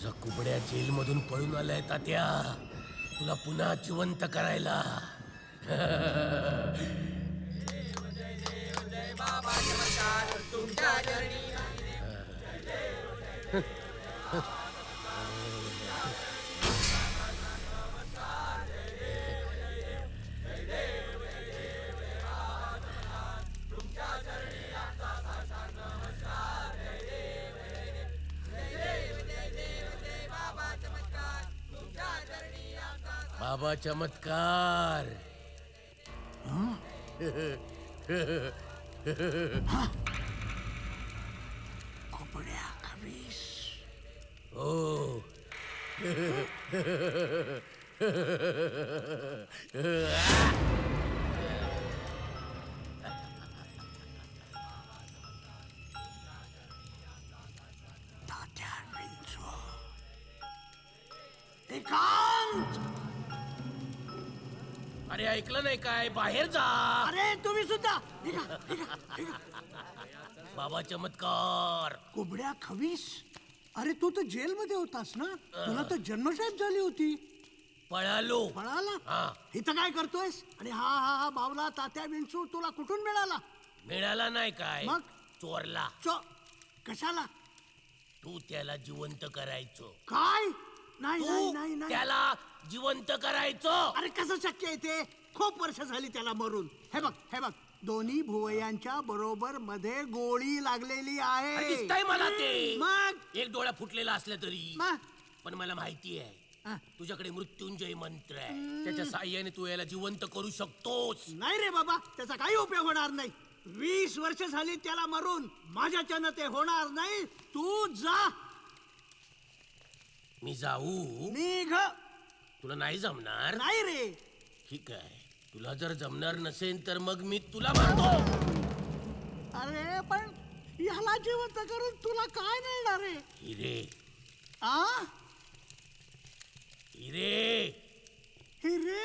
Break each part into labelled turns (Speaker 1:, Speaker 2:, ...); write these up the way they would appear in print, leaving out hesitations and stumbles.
Speaker 1: तुझा कुबड्या जेलमधून पळून आलाय तात्या, तुला पुन्हा जिवंत करायला. बाबा चमत्कार.
Speaker 2: कुबड्या खवीस.
Speaker 1: हो.
Speaker 2: तात्या विंचू. एकांत.
Speaker 1: अरे ऐकलं नाही काय? बाहेर जा.
Speaker 2: अरे तुम्ही सुद्धा निघा, निघा, निघा.
Speaker 1: बाबा चमत्कार.
Speaker 2: कुबड्या खवीस. अरे तू तर जेलमध्ये होतास ना, तुला तर जन्मठेप झाली होती.
Speaker 1: पळालो.
Speaker 2: पळाला?
Speaker 1: हा.
Speaker 2: इथं काय करतोयस? आणि हा हा हा बावला तात्या विंचू तुला कुठून मिळाला?
Speaker 1: मिळाला नाही काय?
Speaker 2: मग?
Speaker 1: चोरला.
Speaker 2: कशाला?
Speaker 1: तू त्याला जिवंत करायचो.
Speaker 2: काय? नाही नाही
Speaker 1: तू
Speaker 2: नाही नाही.
Speaker 1: त्याला जिवंत करायचो.
Speaker 2: अरे कसं शक्य आहे ते? खूप वर्ष झाली त्याला मरून. हे बघ, हे बघ, दोन्ही भुवयांच्या बरोबर मध्ये गोळी लागलेली
Speaker 1: अरे
Speaker 2: आहे.
Speaker 1: दिसतंय मला ते.
Speaker 2: मग
Speaker 1: एक डोळा फुटलेला असला तरी
Speaker 2: मग?
Speaker 1: पण मला माहिती आहे
Speaker 2: हा.
Speaker 1: तुझ्याकडे मृत्युंजय मंत्र आहे. त्याच्या साह्याने तू याला जिवंत करू शकतोस.
Speaker 2: नाही रे बाबा, त्याचा काही उपयोग होणार नाही. 20 वर्ष झाली त्याला मरून. माझ्याच्यानं ते होणार नाही. तू जा.
Speaker 1: मी जाऊ?
Speaker 2: निघ.
Speaker 1: तुला नाही जमणार?
Speaker 2: नाही रे.
Speaker 1: ठीक आहे, तुला जर जमणार नसेल तर मग मी तुला मारतो.
Speaker 2: अरे पण ह्याला जिवंत करून तुला काय मिळणार आहे?
Speaker 1: हिरे.
Speaker 2: आ?
Speaker 1: हिरे.
Speaker 2: हिरे?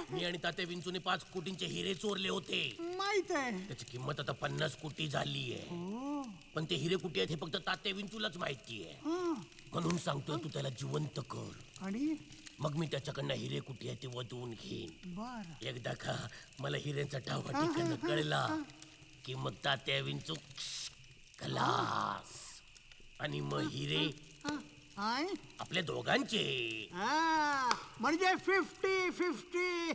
Speaker 1: मी आणि तात्या विंचूने 5 कोटींचे हिरे चोरले होते.
Speaker 2: माहित आहे.
Speaker 1: त्याची किंमत आता 50 कोटी झाली आहे.
Speaker 2: हो.
Speaker 1: पण ते हिरे कुठे आहेत हे फक्त तात्या विंचूलाच माहिती आहे.
Speaker 2: हा.
Speaker 1: म्हणून सांगतोय तू त्याला जिवंत कर.
Speaker 2: आणि
Speaker 1: मग मी त्याच्याकडनं हिरे कुठे आहे ते वधवून घेईन.
Speaker 2: बर.
Speaker 1: एकदा का मला हिऱ्यांचा ठावा ठिकाण कळला की मग तात्या विंचू खलास. आणि मग हिरे
Speaker 2: हाय.
Speaker 1: आपल्या दोघांचे.
Speaker 2: म्हणजे 50-50.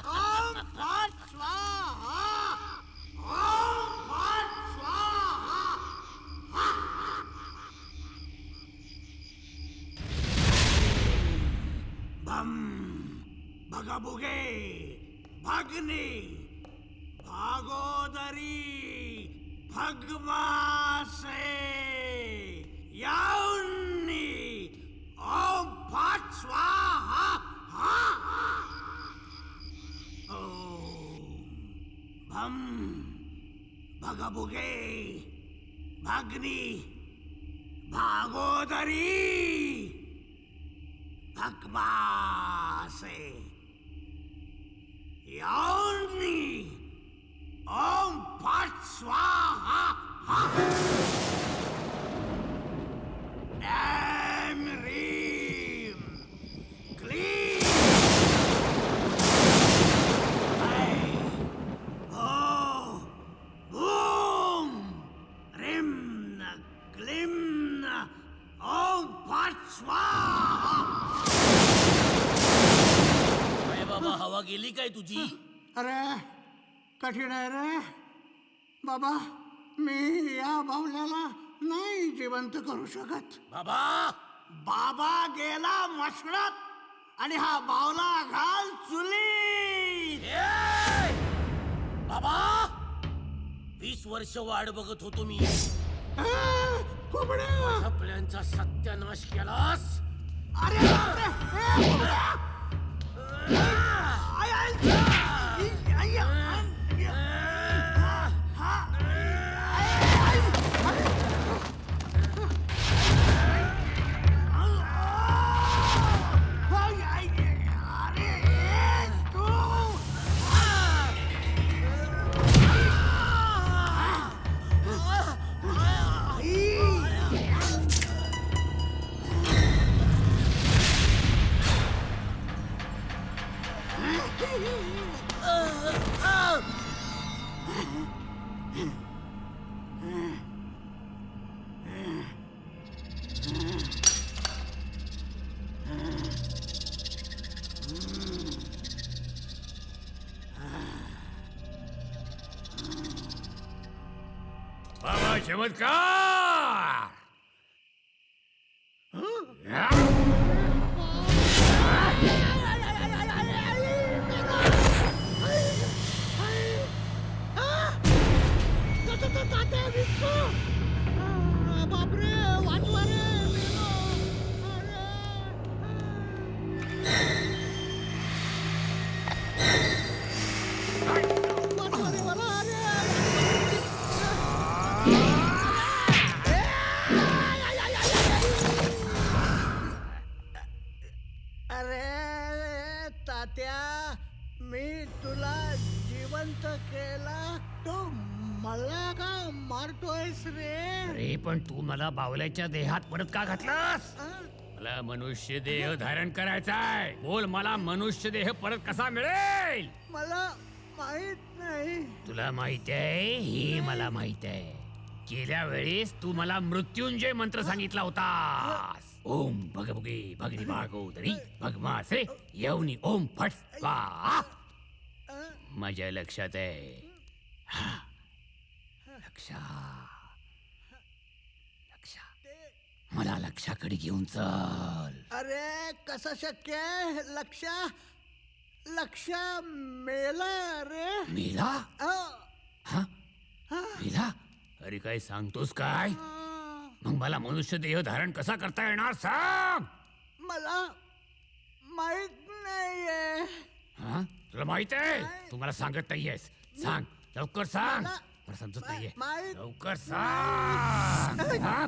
Speaker 2: ओम भट स्वाहा. ओम भट स्वाहा. भम भगबुगे भगनी भागोदरी भगमासे याउन्नी ओम भट स्वाहा. ओम भम भगबुगे भगनी भागोदरी भगमासे याउन्नी ओम भट स्वाहा. Am Reem Clean. Hey. Oh. Boom. Rimna Glimna. Om Bhat Swaha.
Speaker 1: काय बाबा, हवा गेली काय तुझी?
Speaker 2: अरे कठीण आहे रे बाबा. मी या बावल्याला नाही जिवंत करू शकत.
Speaker 1: बाबा.
Speaker 2: बाबा गेला मशणात आणि हा बावला घाल चुलीत.
Speaker 1: ए! बाबा, 20 वर्ष वाट बघत होतो मी.
Speaker 2: कुबड्या.
Speaker 1: आपल्यांचा सत्यानाश केलास.
Speaker 2: अरे बापरे. कुबड्या. आय, आय, आय, आय, आय.
Speaker 3: बाबा चमत्कार.
Speaker 2: बापरे वाचवा रे अरे तात्या मी तुला जिवंत केला तो मला का मारतोयस रे
Speaker 3: अरे पण तू मला बावल्याच्या देहात परत का घातलास? मला मनुष्य देह धारण करायचाय. बोल, मला मनुष्य देह परत कसा मिळेल?
Speaker 2: मला माहित नाही
Speaker 3: तुला माहित आहे? हे मला माहित आहे. गेल्या वेळेस तू मला मृत्युंजय मंत्र सांगितला होतास. ओम भगभुगे भगनी भागोदरी भगमासे यवनी ओम फट स्वाहा. माझ्या लक्षात आहे. मला लक्षाकडे घेऊन चल.
Speaker 2: अरे कसं शक्य आहे लक्ष मेला रे
Speaker 3: मेला?
Speaker 2: अ,
Speaker 3: मेला? अरे काय सांगतोस काय? मग मला मनुष्य देह धारण कसा करता येणार सांग.
Speaker 2: मला माहित नाहीये
Speaker 3: हा? तुला माहित आहे? तू मला सांगत नाहीयेस. सांग, लवकर सांग. मला समजत नाहीये. लवकर सांग. हा?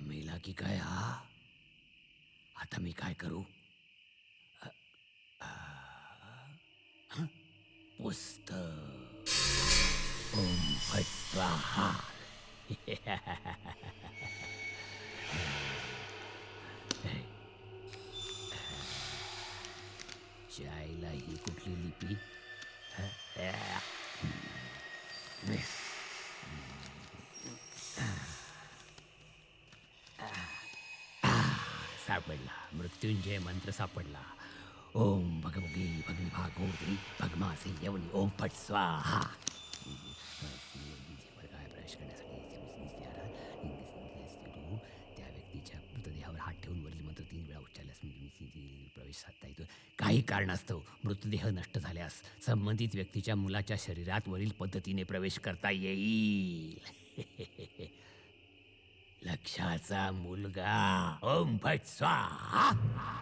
Speaker 3: मेला की काय हा? आता मी काय करू? पुस्तक. ओम फट स्वाहा. जायला ही कुठली लिपी? सापडला. मृत्युंजय मंत्र सापडला. ओम भगवगी भगनी भागोदरी भगमासे यवनी ओम फट स्वाहा. त्या व्यक्तीच्या मृतदेहावर हात ठेवून वरील मंत्र 3 वेळा उच्चारल्यास प्रवेश साधता येतो. काही कारणास्तव मृतदेह नष्ट झाल्यास संबंधित व्यक्तीच्या मुलाच्या शरीरात वरील पद्धतीने प्रवेश करता येईल. लक्षाचा मुलगा. ओम फट स्वाहा.